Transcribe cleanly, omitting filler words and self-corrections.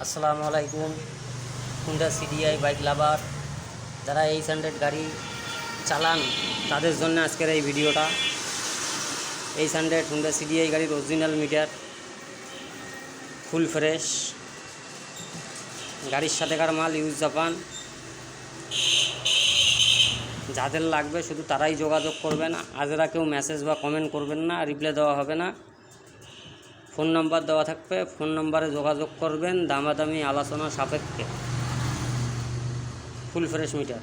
আসসালামু আলাইকুম। Honda CDI bike লাভার যারা 800 গাড়ি চালান তাদের জন্য আজকের এই ভিডিওটা। 800 হুন্ডা সিডিআই গাড়ির অরিজিনাল মিটার, ফুল ফ্রেশ, গাড়ির সাথেকার মাল, ইউজ জাপান। যাদের লাগবে শুধু তারাই যোগাযোগ করবেন, আজরা কেউ মেসেজ বা কমেন্ট করবেন না, রিপ্লাই দেওয়া হবে না। ফোন নাম্বার দেওয়া থাকবে, ফোন নাম্বারে যোগাযোগ করবেন, দামাদামি আলোচনা সাপেক্ষে। Full fresh metre.